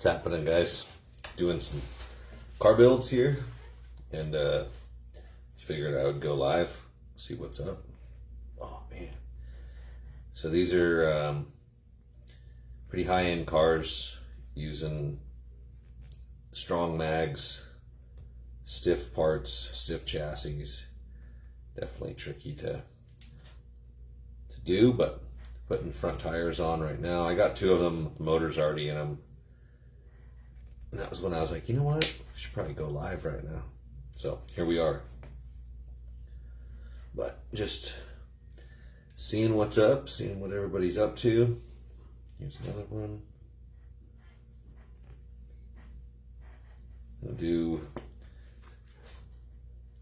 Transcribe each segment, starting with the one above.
What's happening, guys? Doing some car builds here, and figured I would go live, see what's up. Oh man! So these are pretty high-end cars using strong mags, stiff parts, stiff chassis. Definitely tricky to do, but putting front tires on right now. I got two of them. The motor's already in them. And that was when I was like, you know what? We should probably go live right now. So here we are. But just seeing what's up, seeing what everybody's up to. Here's another one. I'll do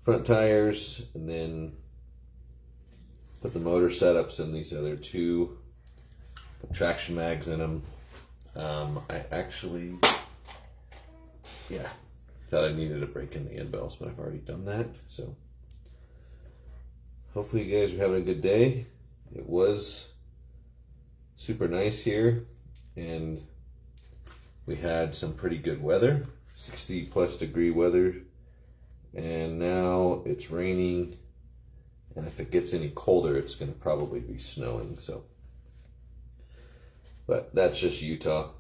front tires and then put the motor setups in these other two. Put traction mags in them. I actually, thought I needed to break in the end bells, but I've already done that. So hopefully you guys are having a good day. It was super nice here, and we had some pretty good weather, 60 plus degree weather, and now it's raining, and if it gets any colder, it's going to probably be snowing. So, but that's just Utah.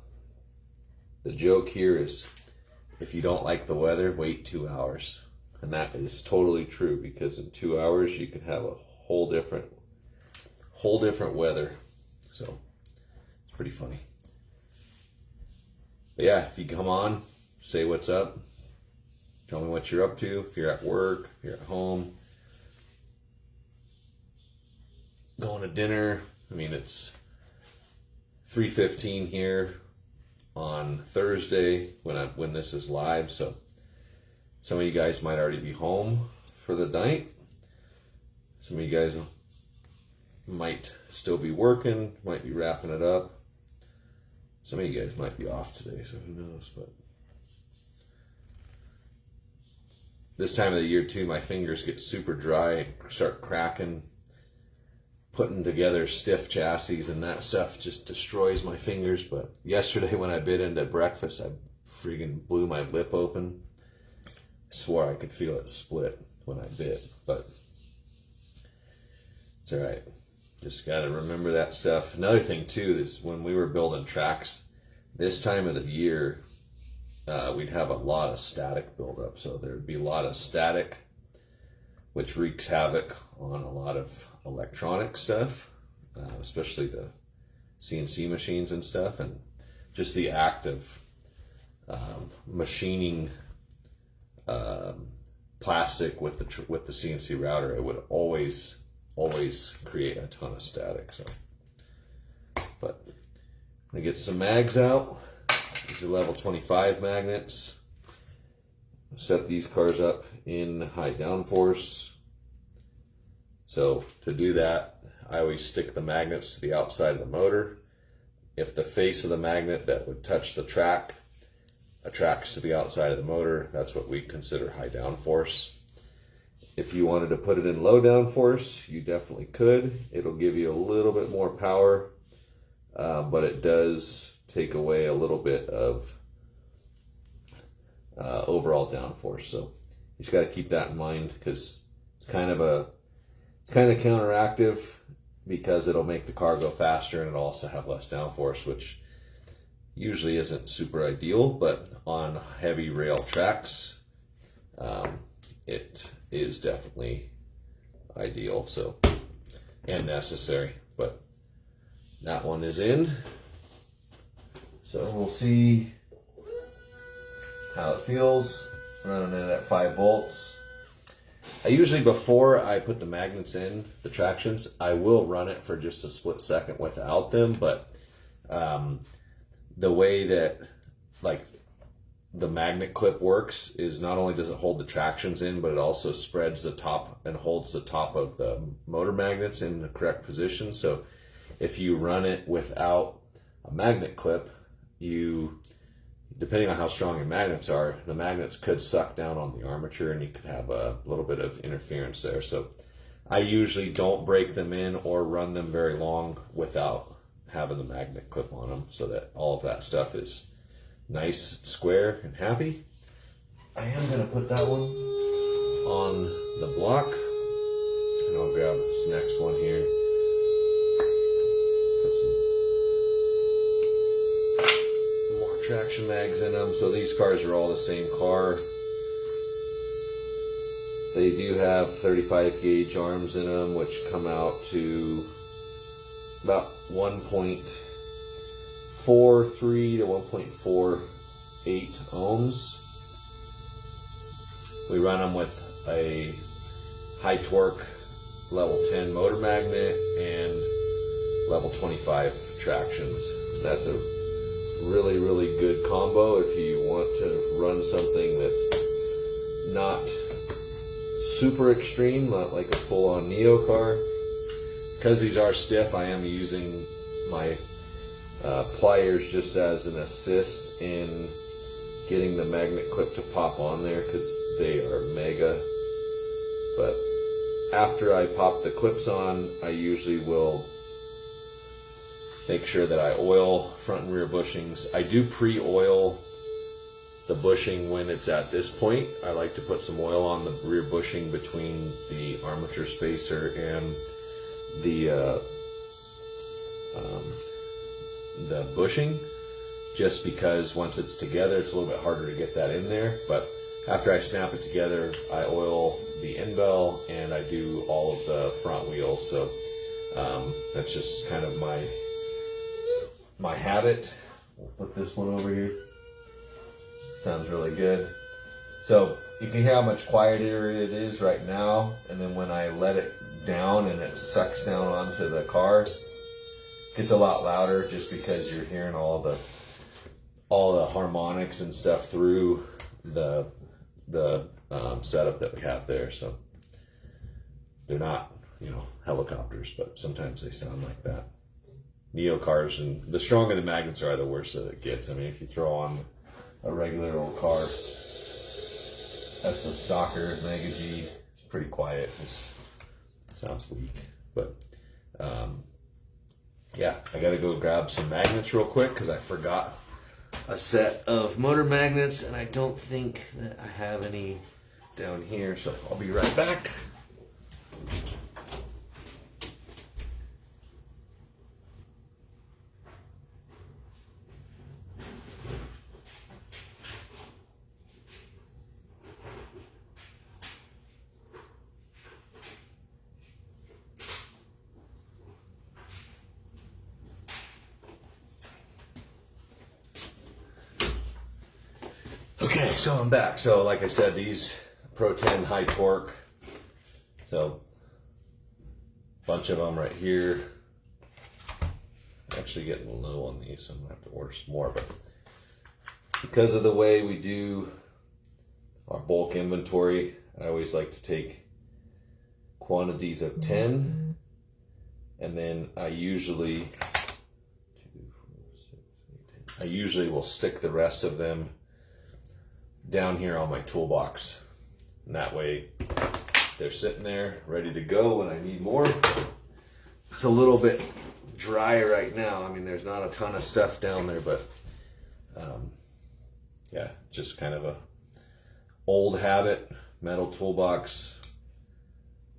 The joke here is, if you don't like the weather, wait 2 hours. And that is totally true, because in 2 hours you can have a whole different weather. So it's pretty funny. But yeah, if you come on, say what's up. Tell me what you're up to. If you're at work, if you're at home, going to dinner. I mean, it's 3:15 here on Thursday when this is live, so some of you guys might already be home for the night. Some of you guys might still be working, might be wrapping it up. Some of you guys might be off today, so who knows. But this time of the year too, my fingers get super dry and start cracking. Putting together stiff chassis and that stuff just destroys my fingers. But yesterday when I bit into breakfast, I freaking blew my lip open. I swore I could feel it split when I bit, but it's all right. Just got to remember that stuff. Another thing too is when we were building tracks, this time of the year, we'd have a lot of static buildup. So there'd be a lot of static, which wreaks havoc on a lot of electronic stuff, especially the CNC machines and stuff, and just the act of machining plastic with the CNC router, it would always create a ton of static. So, but I'm gonna get some mags out. These are level 25 magnets. Set these cars up in high downforce. So to do that, I always stick the magnets to the outside of the motor. If the face of the magnet that would touch the track attracts to the outside of the motor, that's what we consider high downforce. If you wanted to put it in low downforce, you definitely could. It'll give you a little bit more power, but it does take away a little bit of overall downforce. So you just got to keep that in mind, because it's kind of counteractive, because it'll make the car go faster and it'll also have less downforce, which usually isn't super ideal, but on heavy rail tracks, it is definitely ideal, so, and necessary. But that one is in, so we'll see how it feels running it at 5 volts. I usually, before I put the magnets in, the tractions, I will run it for just a split second without them, but the way that like the magnet clip works is not only does it hold the tractions in, but it also spreads the top and holds the top of the motor magnets in the correct position. So if you run it without a magnet clip, depending on how strong your magnets are, the magnets could suck down on the armature and you could have a little bit of interference there. So I usually don't break them in or run them very long without having the magnet clip on them, so that all of that stuff is nice, square, and happy. I am going to put that one on the block. And I'll grab this next one here. Put some more traction mags in them. So these cars are all the same car. They do have 35 gauge arms in them, which come out to about 1.43 to 1.48 ohms. We run them with a high torque level 10 motor magnet and level 25 tractions. That's a really, really good combo if you want to run something that's not super extreme, not like a full-on Neo car. Because these are stiff, I am using my pliers just as an assist in getting the magnet clip to pop on there, because they are mega. But after I pop the clips on, I usually will make sure that I oil front and rear bushings. I do pre-oil the bushing when it's at this point. I like to put some oil on the rear bushing between the armature spacer and the bushing, just because once it's together, it's a little bit harder to get that in there. But after I snap it together, I oil the end bell and I do all of the front wheels. So that's just kind of my habit. We'll put this one over here. Sounds really good. So you can hear how much quieter it is right now, and then when I let it down and it sucks down onto the car, it gets a lot louder, just because you're hearing all the harmonics and stuff through the setup that we have there. So they're not, helicopters, but sometimes they sound like that. Neo cars, and the stronger the magnets are, the worse that it gets. I mean, if you throw on a regular old car, that's a stocker Mega G, it's pretty quiet. It sounds weak, but yeah, I gotta go grab some magnets real quick because I forgot a set of motor magnets, and I don't think that I have any down here, so I'll be right back. Okay, so I'm back. So like I said, these Pro 10 high torque, so a bunch of them right here. Actually getting low on these, so I'm gonna have to order some more, but because of the way we do our bulk inventory, I always like to take quantities of 10, and then I usually will stick the rest of them down here on my toolbox, and that way they're sitting there ready to go when I need more. It's a little bit dry right now. I mean, there's not a ton of stuff down there, but yeah, just kind of a old habit. Metal toolbox,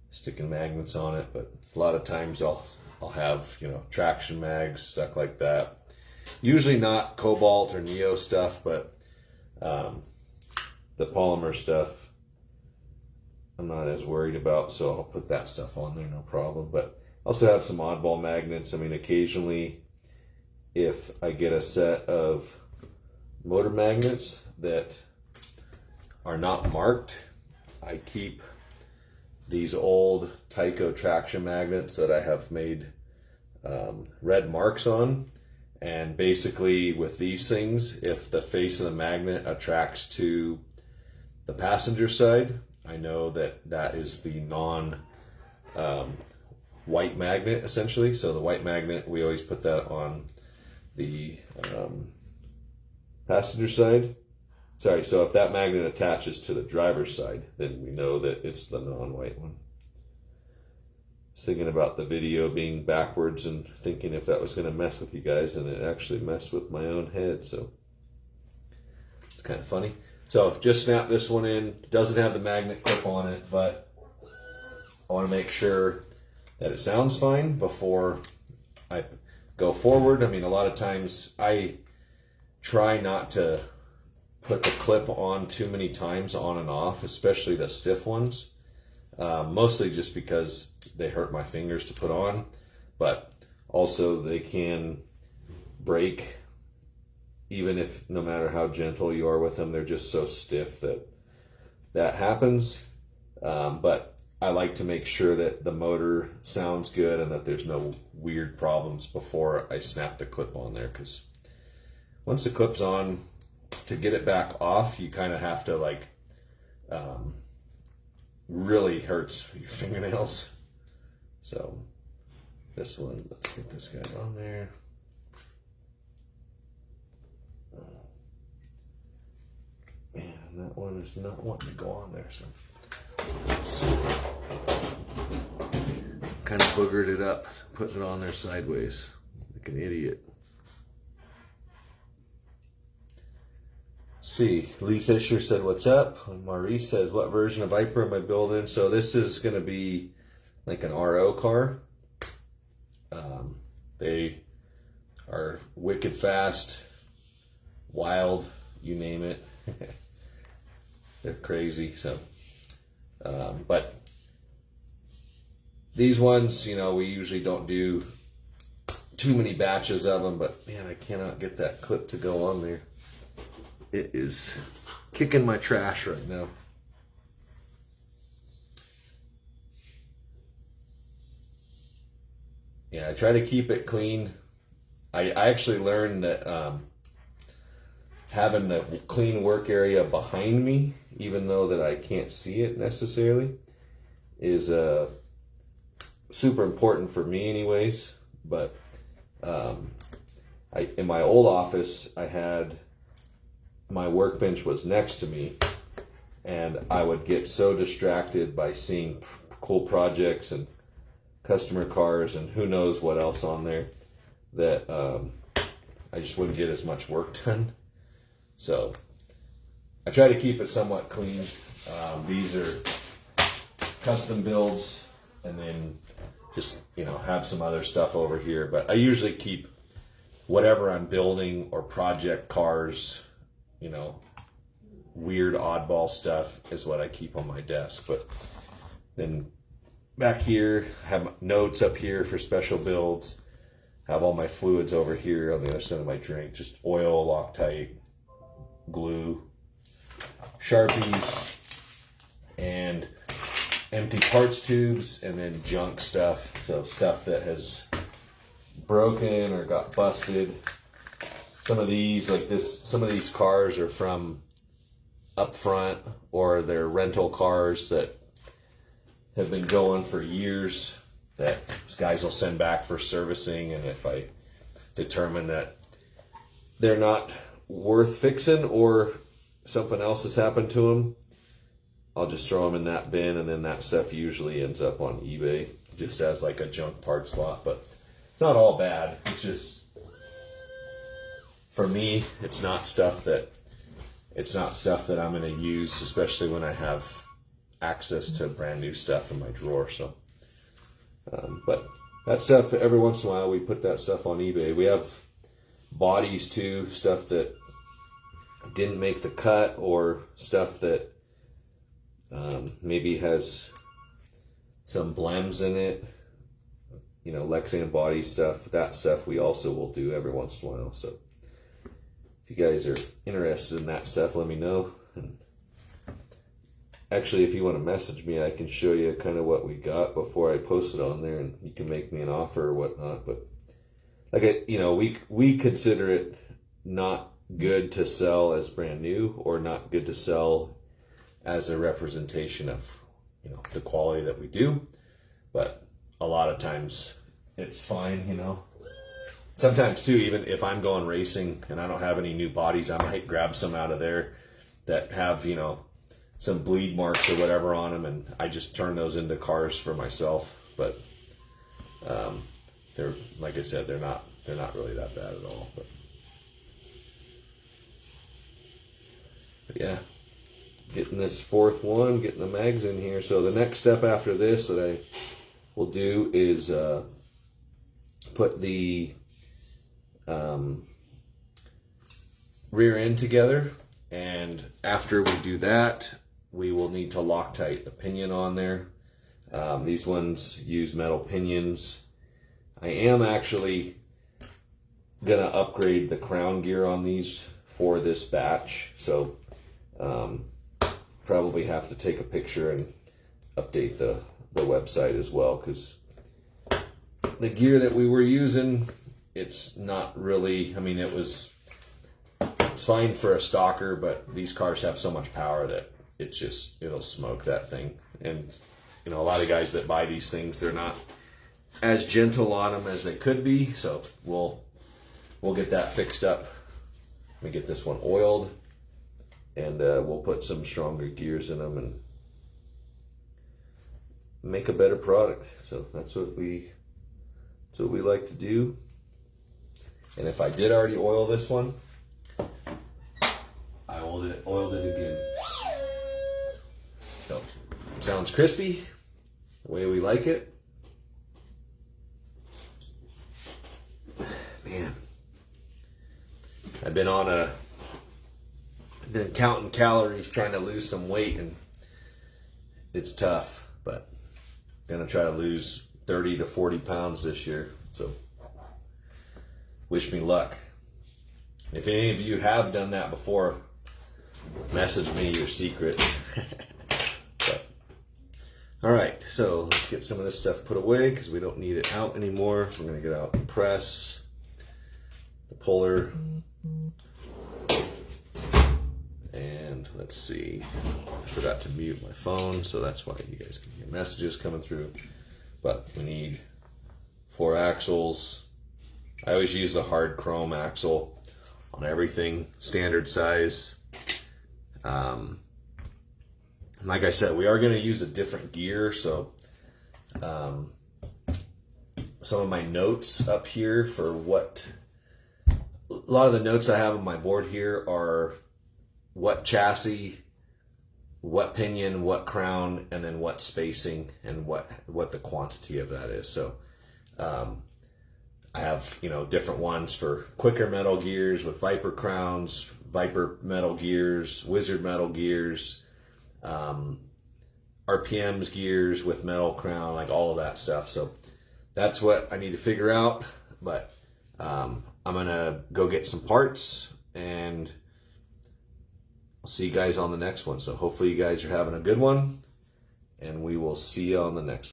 sticking magnets on it, but a lot of times I'll have traction mags stuck like that. Usually not Cobalt or Neo stuff, but the polymer stuff I'm not as worried about, so I'll put that stuff on there, no problem. But also have some oddball magnets. I mean, occasionally if I get a set of motor magnets that are not marked, I keep these old Tyco traction magnets that I have made red marks on. And basically with these things, if the face of the magnet attracts to the passenger side, I know that is the white magnet, essentially. So the white magnet, we always put that on the passenger side. Sorry, so if that magnet attaches to the driver's side, then we know that it's the non-white one. I was thinking about the video being backwards and thinking if that was going to mess with you guys, and it actually messed with my own head. So It's kind of funny. So just snap this one in. It doesn't have the magnet clip on it, but I want to make sure that it sounds fine before I go forward. I mean, a lot of times I try not to put the clip on too many times on and off, especially the stiff ones. Mostly just because they hurt my fingers to put on, but also they can break even if, no matter how gentle you are with them, they're just so stiff that happens. But I like to make sure that the motor sounds good and that there's no weird problems before I snap the clip on there, because once the clip's on, to get it back off, you kind of have to like really hurts your fingernails. So this one, let's get this guy on there. And that one is not wanting to go on there, so kind of boogered it up, putting it on there sideways like an idiot. See, Lee Fisher said, "What's up?" And Maurice says, "What version of Viper am I building?" So this is going to be like an RO car. They are wicked fast, wild, you name it. They're crazy. So, but these ones, you know, we usually don't do too many batches of them. But man, I cannot get that clip to go on there. It is kicking my trash right now. Yeah, I try to keep it clean. I actually learned that having the clean work area behind me, even though that I can't see it necessarily, is super important for me anyways. But in my old office, I had my workbench was next to me, and I would get so distracted by seeing cool projects and customer cars and who knows what else on there that I just wouldn't get as much work done. So I try to keep it somewhat clean. These are custom builds, and then just, you know, have some other stuff over here. But I usually keep whatever I'm building or project cars, you know, weird oddball stuff is what I keep on my desk. But then back here, have notes up here for special builds, have all my fluids over here on the other side of my drink, just oil, Loctite, glue, Sharpies, and empty parts tubes, and then junk stuff. So stuff that has broken or got busted. Some of these, like this, some of these cars are from up front, or they're rental cars that have been going for years that guys will send back for servicing. And if I determine that they're not worth fixing or something else has happened to them, I'll just throw them in that bin, and then that stuff usually ends up on eBay just as like a junk parts lot. But it's not all bad. It's just, for me, it's not stuff that I'm going to use, especially when I have access to brand new stuff in my drawer. So, but that stuff, every once in a while, we put that stuff on eBay. We have bodies too, stuff that didn't make the cut, or stuff that maybe has some blems in it. You know, Lexan body stuff. That stuff we also will do every once in a while. So if you guys are interested in that stuff, let me know. And actually, if you want to message me, I can show you kind of what we got before I post it on there, and you can make me an offer or whatnot. But like, you know, we consider it not good to sell as brand new, or not good to sell as a representation of, you know, the quality that we do. But a lot of times it's fine, you know. Sometimes too, even if I'm going racing and I don't have any new bodies, I might grab some out of there that have, you know, some bleed marks or whatever on them, and I just turn those into cars for myself. But they're, like I said, they're not really that bad at all. But But yeah, getting this fourth one, getting the mags in here. So the next step after this that I will do is put the rear end together, and after we do that, we will need to Loctite the pinion on there. These ones use metal pinions. I am actually gonna upgrade the crown gear on these for this batch, so probably have to take a picture and update the website as well, because the gear that we were using, it's not really, I mean, it's fine for a stalker, but these cars have so much power that it'll smoke that thing. And you know, a lot of guys that buy these things, they're not as gentle on them as they could be, so we'll get that fixed up. Let me get this one oiled, and we'll put some stronger gears in them and make a better product. So that's what we like to do. And if I did already oil this one, I oiled it again. So sounds crispy, the way we like it. Man, I've been counting calories trying to lose some weight, and it's tough, but I'm gonna try to lose 30 to 40 pounds this year. So wish me luck. If any of you have done that before, message me your secret. All right, so let's get some of this stuff put away because we don't need it out anymore. I'm gonna get out the press, the puller, and let's see, I forgot to mute my phone, so that's why you guys can hear messages coming through. But we need 4 axles. I always use the hard chrome axle on everything, standard size. Like I said, we are going to use a different gear, so some of my notes up here for a lot of the notes I have on my board here are what chassis, what pinion, what crown, and then what spacing and what the quantity of that is. So I have, you know, different ones for quicker metal gears with Viper crowns, Viper metal gears, Wizard metal gears, RPMs gears with metal crown, like all of that stuff. So that's what I need to figure out, but I'm gonna go get some parts, and I'll see you guys on the next one. So hopefully you guys are having a good one, and we will see you on the next one.